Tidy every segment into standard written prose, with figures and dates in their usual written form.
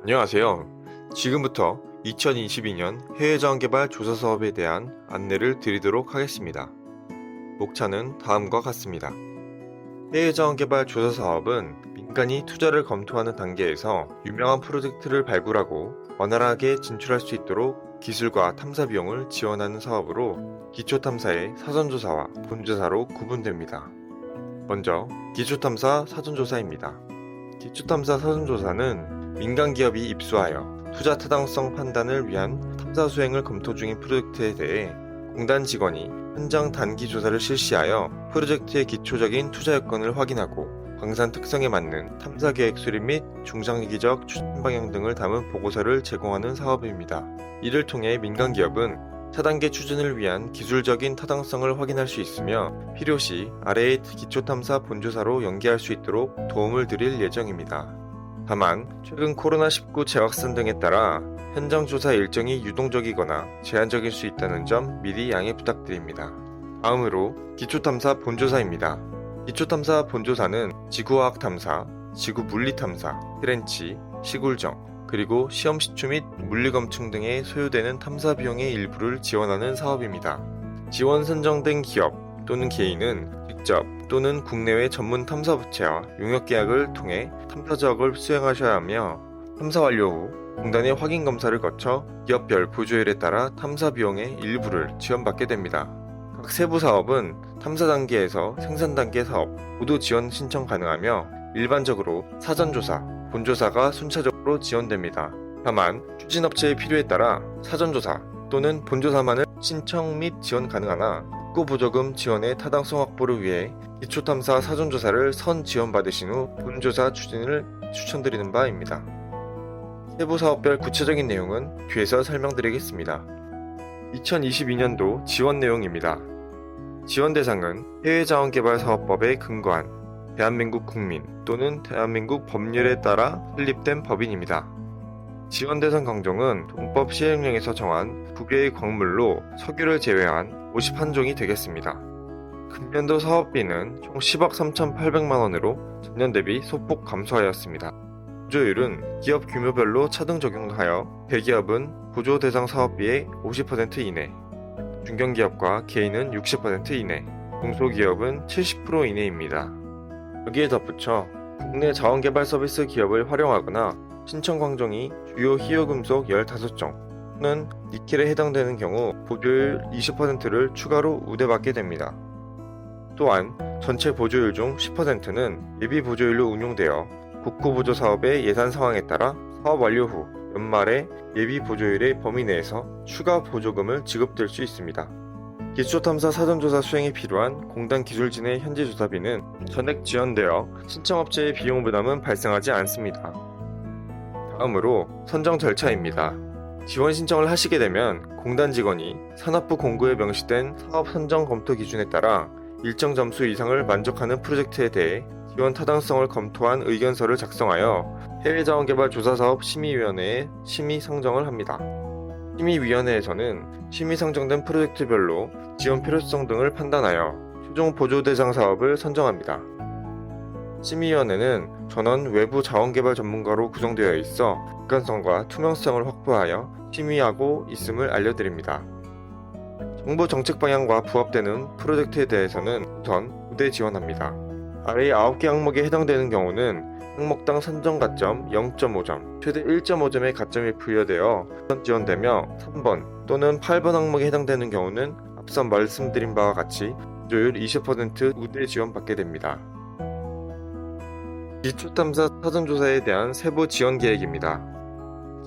안녕하세요. 지금부터 2022년 해외자원개발 조사 사업에 대한 안내를 드리도록 하겠습니다. 목차는 다음과 같습니다. 해외자원개발 조사 사업은 민간이 투자를 검토하는 단계에서 유명한 프로젝트를 발굴하고 원활하게 진출할 수 있도록 기술과 탐사 비용을 지원하는 사업으로 기초탐사의 사전조사와 본조사로 구분됩니다. 먼저 기초탐사 사전조사입니다. 기초탐사 사전조사는 민간 기업이 입수하여 투자 타당성 판단을 위한 탐사 수행을 검토 중인 프로젝트에 대해 공단 직원이 현장 단기 조사를 실시하여 프로젝트의 기초적인 투자 여건을 확인하고 광산 특성에 맞는 탐사 계획 수립 및 중장기적 추진 방향 등을 담은 보고서를 제공하는 사업입니다. 이를 통해 민간 기업은 차단계 추진을 위한 기술적인 타당성을 확인할 수 있으며 필요시 아래의 기초탐사 본조사로 연계할 수 있도록 도움을 드릴 예정입니다. 다만 최근 코로나19 재확산 등에 따라 현장 조사 일정이 유동적이거나 제한적일 수 있다는 점 미리 양해 부탁드립니다. 다음으로 기초탐사 본조사입니다. 기초탐사 본조사는 지구화학 탐사, 지구 물리 탐사, 트렌치, 시굴정, 그리고 시험 시추 및 물리 검증 등에 소요되는 탐사 비용의 일부를 지원하는 사업입니다. 지원 선정된 기업 또는 개인은 직접 또는 국내외 전문 탐사부처와 용역계약을 통해 탐사 작업을 수행하셔야 하며 탐사 완료 후 공단의 확인 검사를 거쳐 기업별 보조율에 따라 탐사 비용의 일부를 지원받게 됩니다. 각 세부 사업은 탐사 단계에서 생산 단계 사업 모두 지원 신청 가능하며 일반적으로 사전조사, 본조사가 순차적으로 지원됩니다. 다만 추진업체의 필요에 따라 사전조사 또는 본조사만을 신청 및 지원 가능하나 국고보조금 지원의 타당성 확보를 위해 기초탐사 사전조사를 선 지원받으신 후 본조사 추진을 추천드리는 바입니다. 세부 사업별 구체적인 내용은 뒤에서 설명드리겠습니다. 2022년도 지원 내용입니다. 지원 대상은 해외자원개발사업법에 근거한 대한민국 국민 또는 대한민국 법률에 따라 설립된 법인입니다. 지원 대상 강종은 동법 시행령에서 정한 9개의 광물로 석유를 제외한 51종이 되겠습니다. 금년도 사업비는 총 10억 3,800만원으로 전년 대비 소폭 감소하였습니다. 보조율은 기업 규모별로 차등 적용하여 대기업은 보조 대상 사업비의 50% 이내, 중견기업과 개인은 60% 이내, 중소기업은 70% 이내입니다. 여기에 덧붙여 국내 자원개발 서비스 기업을 활용하거나 신청 광종이 주요 희요금속 15종 또는 니켈에 해당되는 경우 보조율 20%를 추가로 우대받게 됩니다. 또한 전체 보조율 중 10%는 예비 보조율로 운용되어 국고보조 사업의 예산 상황에 따라 사업 완료 후 연말에 예비 보조율의 범위 내에서 추가 보조금을 지급될 수 있습니다. 기초탐사 사전조사 수행에 필요한 공단 기술진의 현지 조사비는 전액 지원되어 신청업체의 비용 부담은 발생하지 않습니다. 다음으로 선정 절차입니다. 지원 신청을 하시게 되면 공단 직원이 산업부 공고에 명시된 사업 선정 검토 기준에 따라 일정 점수 이상을 만족하는 프로젝트에 대해 지원 타당성을 검토한 의견서를 작성하여 해외자원개발조사사업 심의위원회에 심의 상정을 합니다. 심의위원회에서는 심의 상정된 프로젝트별로 지원 필요성 등을 판단하여 최종 보조 대상 사업을 선정합니다. 심의위원회는 전원 외부 자원개발 전문가로 구성되어 있어 객관성과 투명성을 확보하여 심의하고 있음을 알려드립니다. 정부 정책 방향과 부합되는 프로젝트에 대해서는 우선 우대 지원합니다. 아래 9개 항목에 해당되는 경우는 항목당 선정 가점 0.5점, 최대 1.5점의 가점이 부여되어 우선 지원되며 3번 또는 8번 항목에 해당되는 경우는 앞서 말씀드린 바와 같이 보조율 20% 우대 지원받게 됩니다. 기초탐사 사전조사에 대한 세부 지원 계획입니다.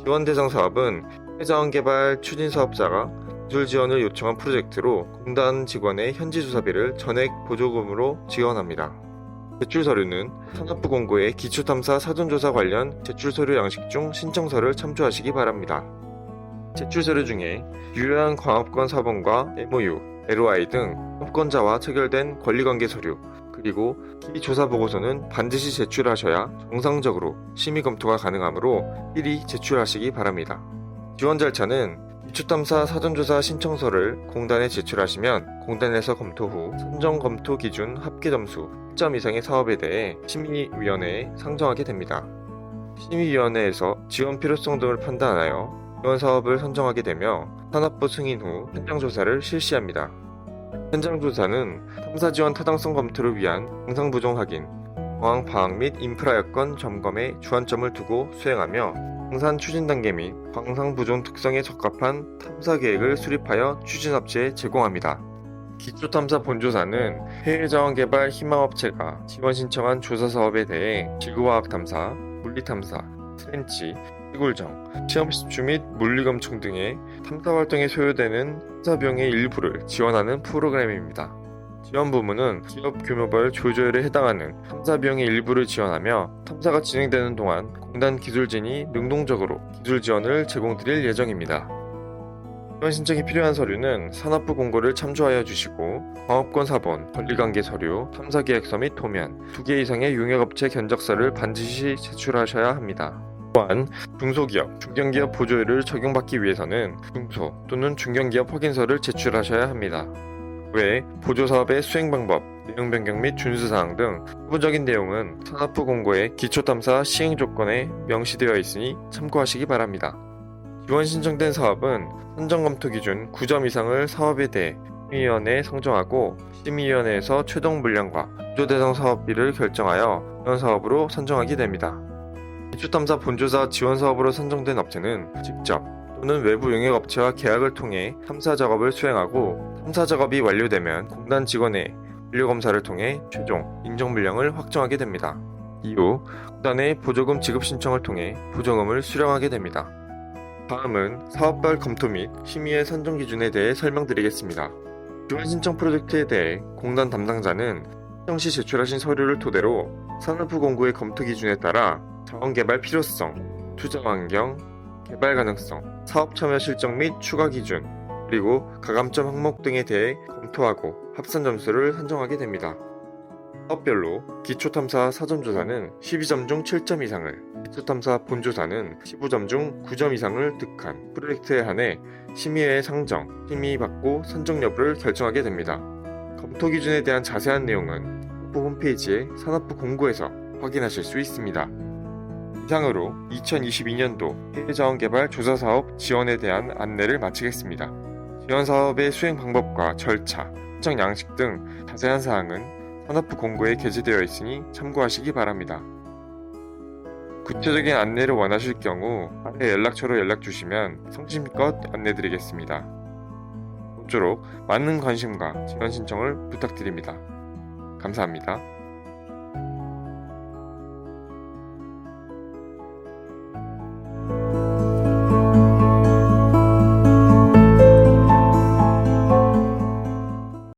지원 대상 사업은 해자원개발 추진사업자가 기술 지원을 요청한 프로젝트로 공단 직원의 현지 조사비를 전액 보조금으로 지원합니다. 제출 서류는 산업부 공고의 기초탐사 사전조사 관련 제출 서류 양식 중 신청서를 참조하시기 바랍니다. 제출 서류 중에 유효한 광업권 사본과 MOU, LOI 등 협건자와 체결된 권리관계 서류, 그리고 기조사 보고서는 반드시 제출하셔야 정상적으로 심의 검토가 가능하므로 필히 제출하시기 바랍니다. 지원 절차는 기초탐사 사전조사 신청서를 공단에 제출하시면 공단에서 검토 후 선정 검토 기준 합계 점수 10점 이상의 사업에 대해 심의위원회에 상정하게 됩니다. 심의위원회에서 지원 필요성 등을 판단하여 지원 사업을 선정하게 되며 산업부 승인 후 현장 조사를 실시합니다. 현장 조사는 탐사 지원 타당성 검토를 위한 영상 부종 확인, 정황 파악 및 인프라 여건 점검에 주안점을 두고 수행하며 생산 추진 단계 및 광산 부종 특성에 적합한 탐사 계획을 수립하여 추진업체에 제공합니다. 기초탐사 본조사는 해외자원개발 희망업체가 지원 신청한 조사 사업에 대해 지구과학 탐사, 물리탐사, 트렌치, 시굴정, 시험시추 및 물리검증 등의 탐사 활동에 소요되는 탐사 비용의 일부를 지원하는 프로그램입니다. 지원 부문은 기업 규모별 조조율에 해당하는 탐사 비용의 일부를 지원하며 탐사가 진행되는 동안 공단 기술진이 능동적으로 기술 지원을 제공드릴 예정입니다. 지원 신청이 필요한 서류는 산업부 공고를 참조하여 주시고 광업권 사본, 권리관계 서류, 탐사계획서 및 도면, 2개 이상의 용역업체 견적서를 반드시 제출하셔야 합니다. 또한 중소기업, 중견기업 보조율을 적용받기 위해서는 중소 또는 중견기업 확인서를 제출하셔야 합니다. 외 보조사업의 수행 방법, 내용 변경 및 준수사항 등 세부적인 내용은 산업부 공고의 기초탐사 시행 조건에 명시되어 있으니 참고하시기 바랍니다. 지원 신청된 사업은 선정검토 기준 9점 이상을 사업에 대해 심의위원회에 상정하고 심의위원회에서 최종 물량과 보조 대상 사업비를 결정하여 지원 사업으로 선정하게 됩니다. 기초탐사 본조사 지원 사업으로 선정된 업체는 직접 또는 외부 용역업체와 계약을 통해 탐사 작업을 수행하고 탐사 작업이 완료되면 공단 직원의 완료검사를 통해 최종 인정 물량을 확정하게 됩니다. 이후 공단의 보조금 지급 신청을 통해 보조금을 수령하게 됩니다. 다음은 사업별 검토 및 심의의 선정 기준에 대해 설명드리겠습니다. 지원 신청 프로젝트에 대해 공단 담당자는 신청 시 제출하신 서류를 토대로 산업부 공고의 검토 기준에 따라 자원개발 필요성, 투자 환경, 개발 가능성, 사업 참여 실적 및 추가 기준, 그리고 가감점 항목 등에 대해 검토하고 합산 점수를 산정하게 됩니다. 사업별로 기초탐사 사전조사는 12점 중 7점 이상을, 기초탐사 본조사는 15점 중 9점 이상을 득한 프로젝트에 한해 심의회의 상정, 심의받고 선정 여부를 결정하게 됩니다. 검토 기준에 대한 자세한 내용은 산업부 홈페이지의 산업부 공고에서 확인하실 수 있습니다. 이상으로 2022년도 해외자원개발 조사사업 지원에 대한 안내를 마치겠습니다. 지원사업의 수행 방법과 절차, 신청 양식 등 자세한 사항은 산업부 공고에 게재되어 있으니 참고하시기 바랍니다. 구체적인 안내를 원하실 경우 아래 연락처로 연락 주시면 성심껏 안내드리겠습니다. 모쪼록 많은 관심과 지원 신청을 부탁드립니다. 감사합니다.